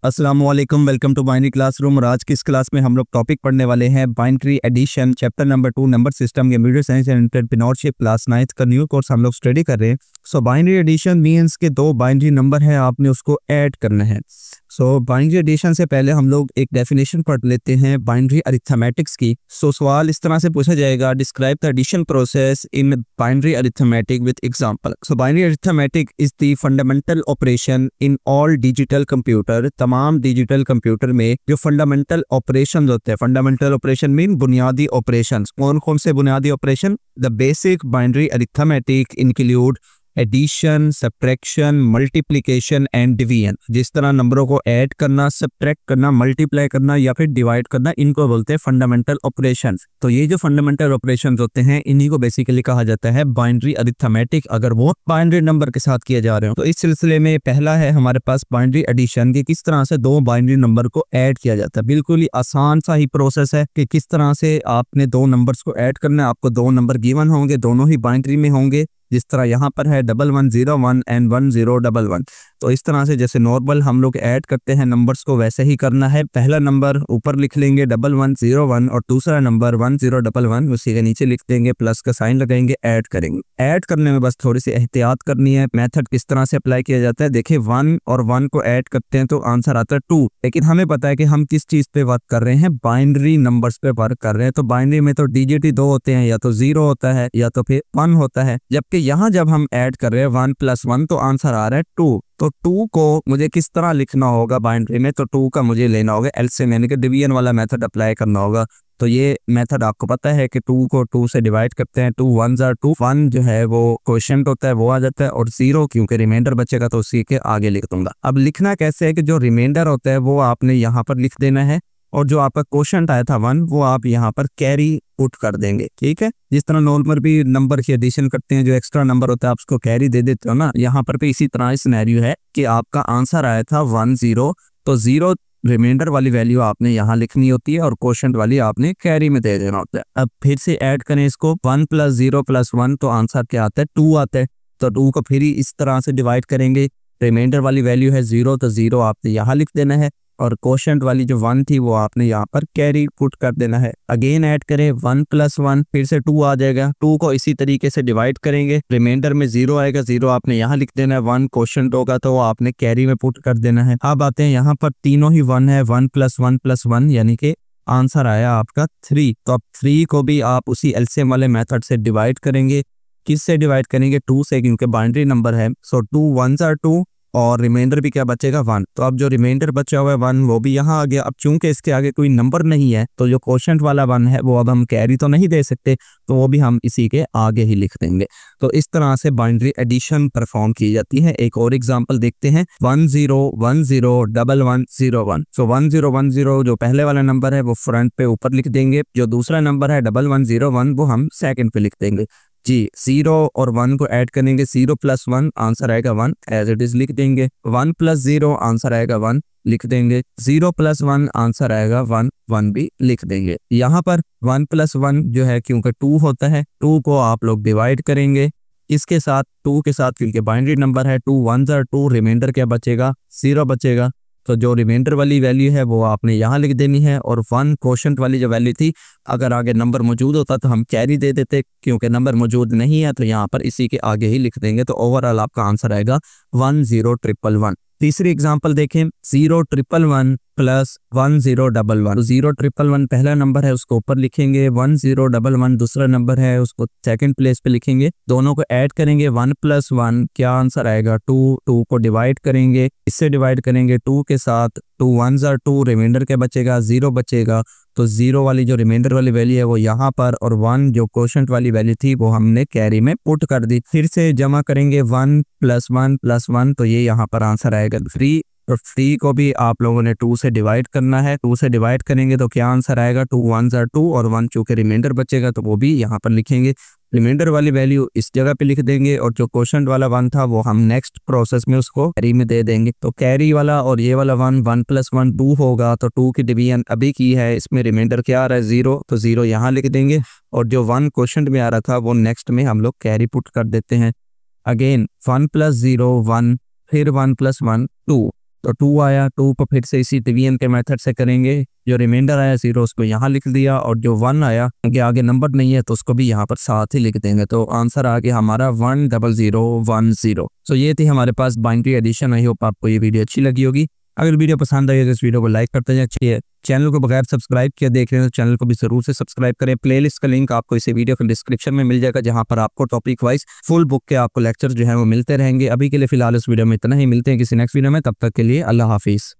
अस्सलाम वालेकुम, welcome to binary classroom. और आज की इस क्लास में हम लोग टॉपिक पढ़ने वाले हैं binary addition, chapter number 2, number system, computer science and entrepreneurship, class 9th का न्यू कोर्स हम लोग स्टडी कर रहे हैं। सो बाइनरी एडिशन मींस के दो बाइनरी नंबर है, आपने उसको ऐड करना है। सो बाइनरी एडिशन से पहले हम लोग एक डेफिनेशन पढ़ लेते हैं बाइनरी अरिथमेटिक्स की। सो सवाल इस तरह से पूछा जाएगा, describe the addition process in binary arithmetic with example. So binary arithmetic is the fundamental operation in all digital computer. तमाम डिजिटल कंप्यूटर में जो फंडामेंटल ऑपरेशन होते हैं, फंडामेंटल ऑपरेशन मीन बुनियादी ऑपरेशन। कौन कौन से बुनियादी operation? The basic binary arithmetic include addition, subtraction, multiplication and division. जिस तरह नंबरों को ऐड करना, सब्ट्रैक्ट करना, मल्टीप्लाई करना या फिर डिवाइड करना, इनको बोलते हैं फंडामेंटल ऑपरेशंस। तो ये जो फंडामेंटल ऑपरेशंस होते हैं, इन्हीं को बेसिकली कहा जाता है बाइनरी अरिथमेटिक, अगर वो बाइनरी नंबर के साथ किए जा रहे हो। तो इस सिलसिले में पहला है हमारे पास बाइनरी एडिशन की, किस तरह से दो बाइनरी नंबर को ऐड किया जाता है। बिल्कुल ही आसान सा ही प्रोसेस है कि किस तरह से आपने दो नंबर्स को ऐड करना है। आपको दो नंबर गिवन होंगे, दोनों ही बाइनरी में होंगे, जिस तरह यहाँ पर है 1101 एंड 1011। तो इस तरह से जैसे नॉर्मल हम लोग ऐड करते हैं नंबर्स को, वैसे ही करना है। पहला नंबर ऊपर लिख लेंगे 1101 और दूसरा नंबर 1011, उसी के नीचे लिख देंगे, प्लस का साइन लगाएंगे, ऐड करेंगे। ऐड करने में बस थोड़ी सी एहतियात करनी है। मेथड किस तरह से अप्लाई किया जाता है, देखिए 1 और 1 को ऐड करते हैं तो आंसर आता है 2। लेकिन हमें पता है कि हम किस चीज पे वर्क कर रहे हैं, बाइनरी नंबर्स पे वर्क कर रहे हैं। तो बाइनरी में तो डिजिट ही दो होते हैं, या तो 0 होता है या तो फिर 1 होता है। जबकि यहाँ जब हम ऐड कर रहे हैं 1 + 1 तो आंसर आ रहा है 2। तो 2 को मुझे किस तरह लिखना होगा बाइनरी में, तो 2 का मुझे लेना होगा एलसीएम, यानी कि डिवीजन वाला मेथड अप्लाई करना होगा। तो ये मेथड आपको पता है कि 2 को 2 से डिवाइड करते हैं, 2 1s are 2, 1 जो है वो क्वोशिएंट होता है, वो आ जाता है, और 0 क्योंकि रिमाइंडर बचेगा तो उसी के आगे लिख दूंगा। अब लिखना कैसे है कि जो रिमाइंडर होता है वो आपने यहाँ पर लिख देना है, और जो आपका क्वोशिएंट आया था 1 वो आप यहाँ पर कैरी पुट कर देंगे। ठीक है, जिस तरह नॉर्मल भी नंबर की एडिशन करते हैं, जो एक्स्ट्रा नंबर होता है आप उसको कैरी दे देते हो ना, यहाँ पर भी इसी तरह सिनेरियो है कि आपका आंसर आया था 10, तो 0 रिमाइंडर वाली वैल्यू आपने यहाँ लिखनी होती है और क्वोशिएंट वाली आपने कैरी में दे देना होता है। अब फिर से ऐड करें इसको, 1 + 0 + 1 तो आंसर क्या आता है 2 आता है। तो 2 को फिर इस तरह से डिवाइड करेंगे, रिमाइंडर वाली वैल्यू है 0 तो 0 आपने यहाँ लिख देना है, और क्वोशिएंट वाली जो 1 थी वो आपने यहाँ पर कैरी पुट कर देना है। अगेन ऐड करें 1 + 1, फिर से 2 आ जाएगा। 2 को इसी तरीके से डिवाइड करेंगे, रिमाइंडर में 0 आएगा, 0 आपने यहाँ लिख देना है, 1 क्वोशिएंट होगा तो वो आपने कैरी में पुट कर देना है। अब आते हैं यहाँ पर तीनों ही 1 है, 1 + 1 + 1 यानी कि आंसर आया आपका 3। तो अब 3 को भी आप उसी एलसीएम वाले मेथड से डिवाइड करेंगे। किससे डिवाइड करेंगे? 2 से, क्योंकि बाइनरी नंबर है। सो 2 1s are 2 और रिमाइंडर भी क्या बचेगा 1। तो अब जो रिमाइंडर बचा हुआ है 1 वो भी यहाँ आ गया। अब चूंकि इसके आगे कोई नंबर नहीं है तो जो क्वोशिएंट वाला 1 है वो अब हम कैरी तो नहीं दे सकते, तो वो भी हम इसी के आगे ही लिख देंगे। तो इस तरह से बाइनरी एडिशन परफॉर्म की जाती है। एक और एग्जांपल देखते हैं, 10101101। सो 1010 जो पहले वाला नंबर है वो फ्रंट पे ऊपर लिख देंगे, जो दूसरा नंबर है 1101 वो हम सेकंड पे लिख देंगे जी। 0 और 1 को ऐड करेंगे, 0 + 1 आंसर आएगा 1, एज इट इज लिख देंगे। 1 + 0 आंसर आएगा 1, लिख देंगे। 0 + 1 आंसर आएगा 1, 1 भी लिख देंगे। यहाँ पर 1 + 1 जो है क्योंकि 2 होता है, 2 को आप लोग डिवाइड करेंगे इसके साथ, 2 के साथ, क्योंकि बाइनरी नंबर है। 2 1s are 2, रिमाइंडर क्या बचेगा 0 बचेगा। तो जो रिमाइंडर वाली वैल्यू है वो आपने यहाँ लिख देनी है, और 1 क्वोशिएंट वाली जो वैल्यू थी, अगर आगे नंबर मौजूद होता तो हम कैरी दे देते, क्योंकि नंबर मौजूद नहीं है तो यहाँ पर इसी के आगे ही लिख देंगे। तो ओवरऑल आपका आंसर आएगा 10111। तीसरी एग्जांपल देखें, 0111 + 1011। 0111 पहला नंबर है उसको ऊपर लिखेंगे, 1011 दूसरा नंबर है उसको सेकंड प्लेस पे लिखेंगे। दोनों को ऐड करेंगे, 1 + 1 क्या आंसर आएगा 2। 2 को डिवाइड करेंगे, इससे डिवाइड करेंगे 2 के साथ, 2 1s are 2, रिमाइंडर क्या बचेगा 0 बचेगा। तो 0 वाली जो रिमाइंडर वाली वैल्यू है वो यहाँ पर, और 1 जो क्वोशिएंट वाली वैल्यू थी वो हमने कैरी में पुट कर दी। फिर से जमा करेंगे 1 + 1 + 1, तो ये यहाँ पर आंसर आएगा 3। और 3 को भी आप लोगों ने 2 से डिवाइड करना है, 2 से डिवाइड करेंगे तो क्या आंसर आएगा 2 1s are 2, और 1 चूंकि रिमाइंडर बचेगा तो वो भी यहाँ पर लिखेंगे। रिमाइंडर वाली वैल्यू इस जगह पे लिख देंगे, और जो क्वोशिएंट वाला 1 था वो हम नेक्स्ट प्रोसेस में उसको कैरी में दे देंगे। तो कैरी वाला और ये वाला 1 + 1 2 होगा, तो 2 की डिवीजन अभी की है, इसमें रिमाइंडर क्या आ रहा है 0, तो 0 यहाँ लिख देंगे, और जो 1 क्वोशिएंट में आ रहा था वो नेक्स्ट में हम लोग कैरी पुट कर देते हैं। अगेन 1 + 0 1, फिर 1 + 1 2, तो 2 आया, 2 को फिर से इसी डिवीजन के मेथड से करेंगे, जो रिमाइंडर आया 0 उसको यहाँ लिख दिया, और जो 1 आया क्योंकि आगे नंबर नहीं है तो उसको भी यहाँ पर साथ ही लिख देंगे। तो आंसर आ गया हमारा 10010। सो ये थी हमारे पास बाइनरी एडिशन। आई होप आपको ये वीडियो अच्छी लगी होगी। अगर वीडियो पसंद आई तो इस वीडियो को लाइक करते जाइए। चैनल को बगैर सब्सक्राइब किया देख रहे हैं तो चैनल को भी जरूर से सब्सक्राइब करें। प्लेलिस्ट का लिंक आपको इसी वीडियो के डिस्क्रिप्शन में मिल जाएगा, जहां पर आपको टॉपिक वाइज फुल बुक के आपको लेक्चर जो है वो मिलते रहेंगे। अभी के लिए फिलहाल इस वीडियो में इतना ही, मिलते हैं किसी नेक्स्ट वीडियो में, तब तक के लिए अल्लाह हाफिज़।